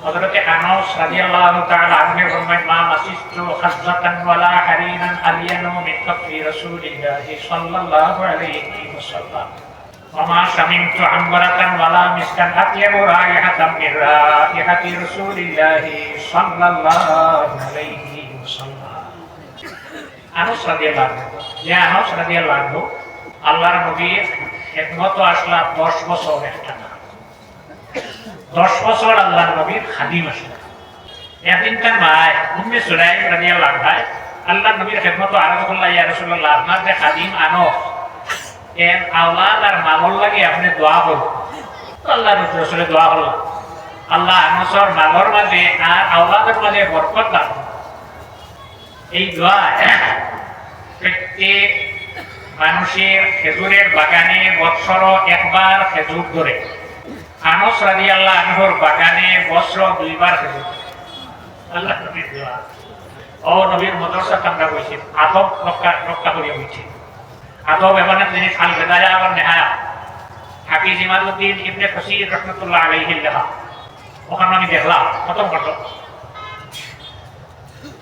হযরত আনাস রাদিয়াল্লাহু তাআলা আনহু ফরমায় মা মাসিস্তু খাজ্জাতান ওয়ালা হারিনান আলিয়ানু মিন কাফি রাসূলিল্লাহি সাল্লাল্লাহু আলাইহি ওয়াসাল্লাম ওয়া মা শামিমতু আমরাতান ওয়ালা মিসকান আতিয়াবু রাইহাতাম মিন রাইহাতি রাসূলিল্লাহি সাল্লাল্লাহু আলাইহি ওয়াসাল্লাম। আনাস রাদিয়াল্লাহু আনহু আল্লাহর নবীর খেদমত আসলা 10 বছর একটা না, 10 বছর আল্লাহর নবীর খাদিম আসলা। একদিন তার মায় উম্মে সুলাইম রাদিয়াল্লাহু আনহা আল্লাহর নবীর খেদমত আরজ করলা, ইয়া রাসূলুল্লাহ, আপনার যে খাদিম আনাস এর আওলাদ আর মালর লাগে আপনি দোয়া করুন। আল্লাহর রাসূল দোয়া করলেন, আল্লাহ আনাসর মালর মাঝে আর আওলাদের মাঝে বরকত দান। এই দোয়া প্রত্যেক মানুষের খেজুরের বাগানে বৎসর একবার খেজুর ধরে। আনাস রাদিয়াল্লাহু আনহুর বাগানে বৎসর 2 বার খেজুর। আল্লাহ নবীর দোয়া ও নবীর মাদ্রাসা আমরা কইছি আদব রক্ষা করিয়া হইছে। আদব এমন এক জিনিস আল বিদায়া ওয়া নিহায়া হাফিজ ইমাদউদ্দিন ইবনে কাসির রাহমাতুল্লাহ আলাইহি লেখা, ওখানে আমি দেখলাম প্রথম ঘটনা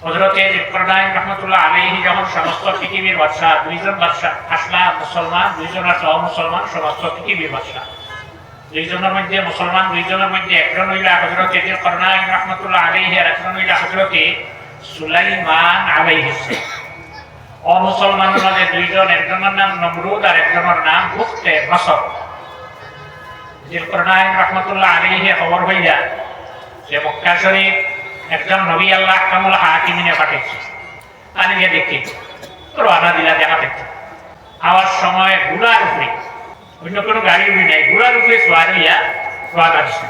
হযরতে ইকরাম রাহমাতুল্লাহ আলাইহি যখন সমস্ত পৃথিবীর বাদশা, 2 জন বাদশা আসলা মুসলমান, 2 জন আসলা অমুসলমান, সমস্ত পৃথিবীর বাদশা। 2 জনের মধ্যে মুসলমান, 2 জনের মধ্যে একজন হইলা হযরতে ইকরাম রাহমাতুল্লাহ আলাইহি আর একজন হইলা হযরতে সুলাইমান আলাইহিস সালাম। অমুসলমানের মধ্যে 2 জন, একজনের নাম নমরুদ আর একজনের নাম বুখতে নসর। ইকরাম রাহমাতুল্লাহ আলাইহি খবর হইলা যে মক্কা শরীফ একজন নবী আল্লাহ আহকামুল হাকিমিনে পাঠিয়েছে। আমি গিয়ে দেখি রওনা দিলা দেখা দেখছি আওয়ার সময় ঘোড়ার উপরে, অন্য কোনো গাড়ি উঠি নাই, ঘোড়ার উপরে সোয়ার হইয়া রওনা দিছে।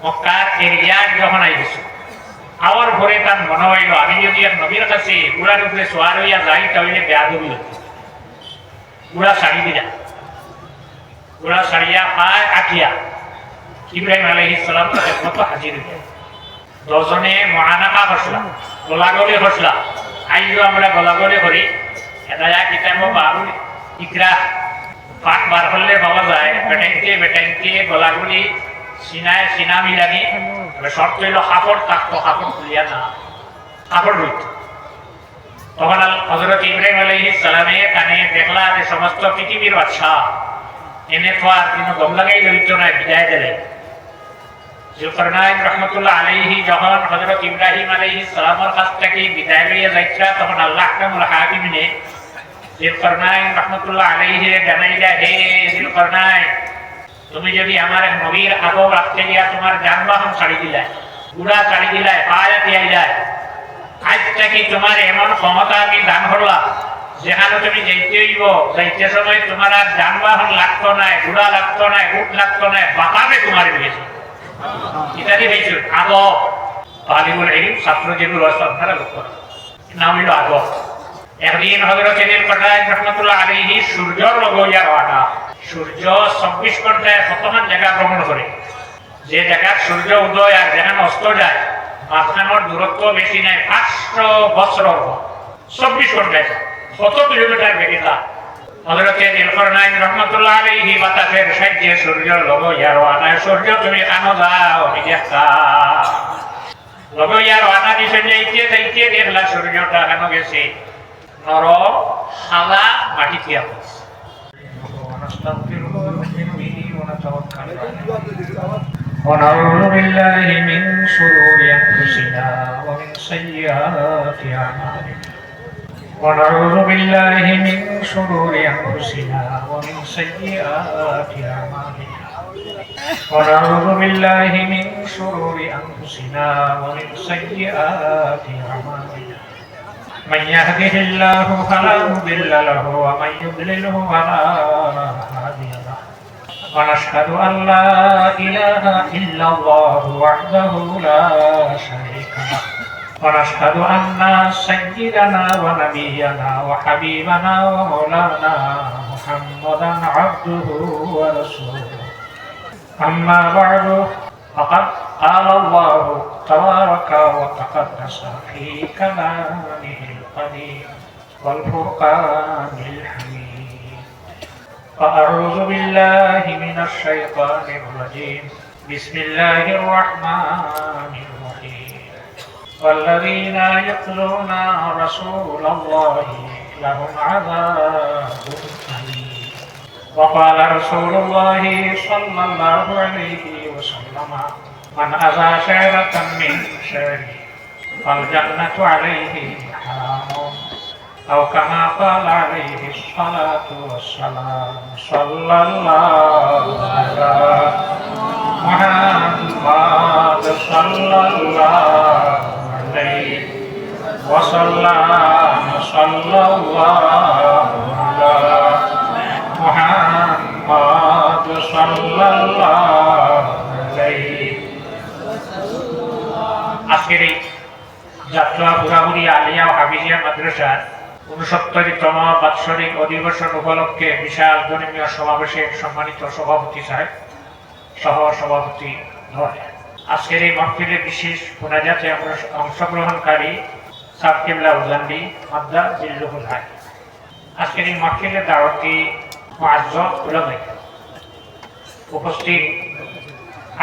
মক্কার এরিয়ার যখন আইছে আওয়ার ভরে তার মনে হইল আমি যদি এক নবীর কাছে ঘোড়ার উপরে সোয়ার হইয়া যাই তাহলে বেয়াদবি হতো। ঘোড়া ছাড়ি দিলা, ঘোড়া ছাড়িয়া পায় আঠিয়া ইব্রাহিম আলাইহিস সালাম মতো হাজির হইয়া 10 জনে মহানাকা করছিলাম, গোলাগলি করছিলাম। আইজো আমরা গোলাগলি করি এটা কিতাব বারু ইকরা পাঠ বার করলে বাবা যায় বেটাইকে গোলাগুলি সিনায় সিনা মিলানি। শর্ত হইল কাপড় থাকতো, কাপড় খুলিয়া না, কাপড় রইত। তখন হযরত ইব্রাহিম আলাইহিস সালামের কানে দেখলা যে সমস্ত পৃথিবীর বাদশা এনে তো আর কোনো গম লাগাই লইত না, বিদায় দিলে। যুলকারনাইন রাহমাতুল্লাহ আলাইহি যখন হযরত ইব্রাহিম আলাইহিস সালামের কাছ থেকে বিদায় লইয়া যাইতা তখন আল্লাহ আহকামুল হাকিমিনে যুলকারনাইন রাহমাতুল্লাহ আলাইহি জানাইলা, হে যুলকারনাইন, তুমি যদি আমার নবীর আদব রাখতে গিয়া তোমার যানবাহন ছাড়ি দিলা, ঘোড়া ছাড়ি দিলা, পায়ে দিয়ে যায়, আজ থেকে তোমার এমন ক্ষমতা আমি দান করলাম যেখানে তুমি যাইতে হইব, যাইতে সময় তোমার আর যানবাহন লাগতো না, ঘোড়া লাগতো না, উট লাগতো না, বাতাবে তোমার দিয়েছে। ইত্যাদি হয়েছিল আদব। তালিবুল ইলম ছাত্র যেগুলো আপনারা লক্ষ্য নাম হইল আদব। একদিন হযরত ইকরাম রাহমাতুল্লাহ আলাইহি সূর্যর লগইয়া রওনা। সূর্য 24 ঘন্টায় কতখান জায়গা ভ্রমণ করে, যে জায়গা সূর্য উদয় আর যেখানে অস্ত যায় মাঝখানোর দূরত্ব বেশি নাই, 500 বছর 24 ঘন্টায় কত কিলোমিটার বেগে যায়। হযরত ইকরাম রাহমাতুল্লাহ আলাইহি বাতাসের সাহায্যে সূর্যর লগইয়া রওনা। সূর্য তুমি কানো যাও, আমি দেখা লগইয়া রওনা দিছে। যাইতে যাইতে দেখলা সূর্যটা কানো গেছে নরম সাদা মাটি দিয়া পড়ছে। ونعوذ بالله من شرور أنفسنا ومن سيئات أعمالنا. ونعوذ بالله من شرور أنفسنا ومن سيئات أعمالنا. ونعوذ بالله من شرور أنفسنا ومن سيئات أعمالنا. من يهده الله فلا مضل له ومن يضلله فلا هادي له. ونشهد أن لا إله إلا الله وحده لا شريك له. ونشهد أن سيدنا ونبينا وحبيبنا ومولانا محمدا عبده ورسوله. أما بعد فقد قال الله تبارك وتقدس في كلامه القديم والفرقان الحميد. فأعوذ بالله من الشيطان الرجيم. বিসমিল্লাহির রহমানির রহিম ওয়াল্লাযীনা ইয়াতলুনা রাসূলাল্লাহি লাহুম আযাবুন আলীম وقال رسول الله صلى الله عليه وسلم من أذى شعرة من شعره فالجنة عليه حرام أو كما قال عليه الصلاة والسلام صلى الله على محمد صلى الله عليه وسلم صلى الله على محمد صلى الله عليه আজকের এই যাত্রা বুড়াবুড়ি আলিয়া ও হাফিজিয়া মাদ্রাসার ৬৯তম বাৎসরিক অধিবেশন উপলক্ষে বিশাল ধর্মীয় সমাবেশের সম্মানিত সভাপতি সাহেব সহ সভাপতি আজকের এই মাহফিলে বিশেষ মোনাজাতে অংশগ্রহণকারী সাব কিবলা উজান্ডি মাদ্দা জিল্লুহুল হাই আজকের এই মাহফিলে দাওয়াতি মুআজ্জাজ উলামা উপস্থিত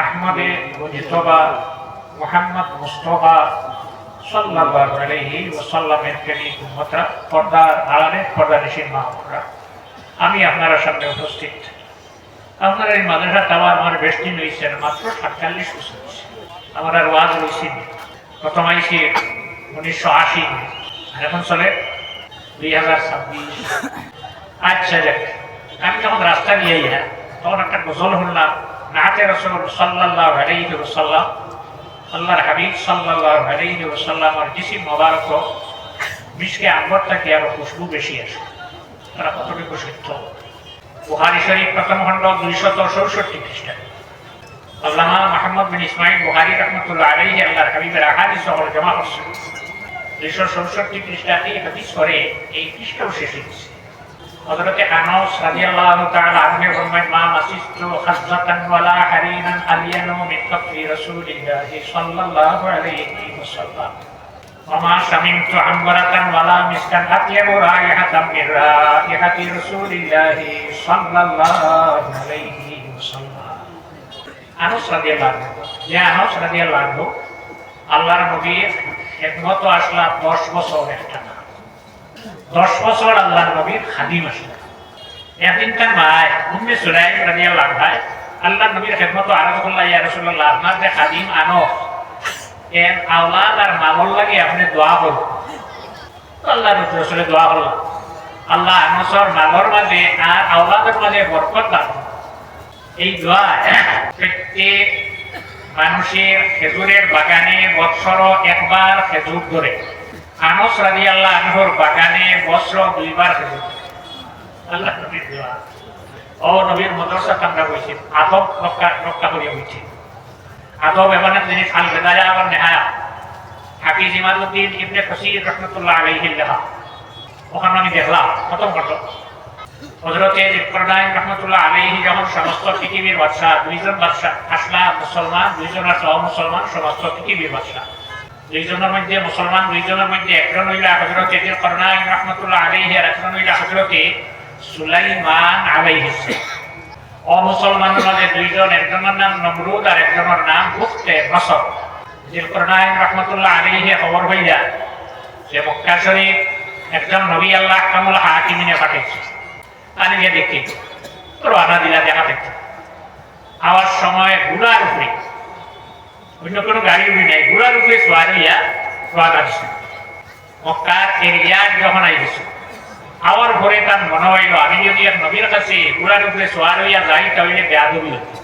আহমদে মুজতবা মুহাম্মদ মুস্তাফা সাল্লাল্লাহু আলাইহি ওয়াসাল্লামের প্রেমিক উম্মতরা পর্দার আড়ালে পর্দানিশীন মা বোনেরা, আমি আপনারা সামনে উপস্থিত। আপনার এই মাদ্রাসা টাওয়ার আমার বেশ দিন হয়েছে, মাত্র ৪৭ বছর আমার আর ওয়াজ হয়েছি। প্রথম আইসি ১৯৮০, এখন চলে ২০২৬। আচ্ছা যাক, আমি যখন রাস্তা দিয়ে তখন একটা গজল শুনলাম, নাতে রাসূল সাল্লাল্লাহু আলাইহি ওয়াসাল্লাম, আল্লাহর হাবিব সাল্লাল্লাহু আলাইহি ওয়াসাল্লামের জিসিম মোবারক মিশকে আম্বর থেকে আরো খুশবু বেশি আসে। তারা কতটুকু সত্য? বুখারী শরীফ প্রথম খণ্ড ২৬৪ খ্রিস্টাব্দ আল্লামা মুহাম্মদ বিন ইসমাইল বুখারী রাহমাতুল্লাহ আলাইহি আল্লাহর হাবিবের আহাদিস সহর জমা করছে। ২৬৪ খ্রিস্টাব্দে হাদিস করে এই খ্রিস্টাও শেষ হয়েছে। হযরতে আনাস রাদিয়াল্লাহু তাআলা আনহু ফরমান, মা মাসিস্তু খাজ্জাতান ওয়ালা হারিনান আলিয়ানু মিন কাফি রাসূলিল্লাহি সাল্লাল্লাহু আলাইহি ওয়াসাল্লাম ওয়া মা শামিমতু আমরাতান ওয়ালা মিসকান আতিয়াবু রাইহাতাম মির রাইহাতি রাসূলিল্লাহি সাল্লাল্লাহু আলাইহি ওয়াসাল্লাম। আনাস রাদিয়াল্লাহু আনহু আল্লাহর নবীর খেদমত আসলা ১০ বছর একটা ১০ বছর আল্লাহর নবীর খাদিম আসলে। একদিন তার ভাই উম্মে সুলাইম রাদিয়াল্লাহু আনহা আল্লাহর নবীর খেদমত আরজ করলা, ইয়া রাসূলুল্লাহ, আপনার যে খাদিম আনো এর আওলাদ আর মালর লাগে আপনি দোয়া করুন। আল্লাহর রাসূল দোয়া করলেন, আল্লাহ আনসর মালর মাঝে আর আওলাদের মাঝে বরকত দান। এই দোয়া প্রত্যেক মানুষের খেজুরের বাগানে বৎসর একবার খেজুর ধরে। আনাস রাদিয়াল্লাহু আনহুর বাগানে বছর ২ বার খেজুর। আল্লাহ নবীর দোয়া ও নবীর মাদ্রাসা আমরা বলছি আদব রক্ষা করিয়া বলছি। আদব এমন এক জিনিস, আল বিদায়া ওয়ান নিহায়া হাফিজ ইমাদউদ্দিন ইবনে কাসির রাহমাতুল্লাহ আলাইহি লেখা। ওখানে আমি দেখলাম প্রথম ঘটনা হযরতে ইব্রাহিম রাহমাতুল্লাহ আলাইহি যখন সমস্ত পৃথিবীর বাদশা, ২জন বাদশা আসলা মুসলমান, ২জন আসলা অমুসলমান, সমস্ত পৃথিবীর বাদশা। ২জনের মধ্যে মুসলমান ২জনের মধ্যে একজন হইলা হযরতে ইব্রাহিম রাহমাতুল্লাহ আলাইহি আর একজন হইলা হযরতে সুলাইমান আলাইহিস সালাম। অমুসলমানের মধ্যে ২জন, একজনের নাম নমরুদ আর একজনের নাম বুখতে নসর। ইব্রাহিম রাহমাতুল্লাহ আলাইহি খবর হইলা যে মক্কা শরীফ একজন নবী আল্লাহ কামুল হাকিমিনে পাঠিয়েছে। আমি গিয়ে দেখি রওনা দিলা দেখা দেখতে আওয়ার সময় ঘোড়ার উপরে, অন্য কোনো গাড়ি উঠি নাই, ঘোড়ার উপরে সোয়ার হইয়া রওনা দিছে। মক্কার এরিয়ায় যখন আইছে আওয়ার পরে তার মনে হইল আমি যদি এক নবীর কাছে ঘোড়ার উপরে সোয়ার হইয়া যাই তাহলে বেয়াদবি হতো।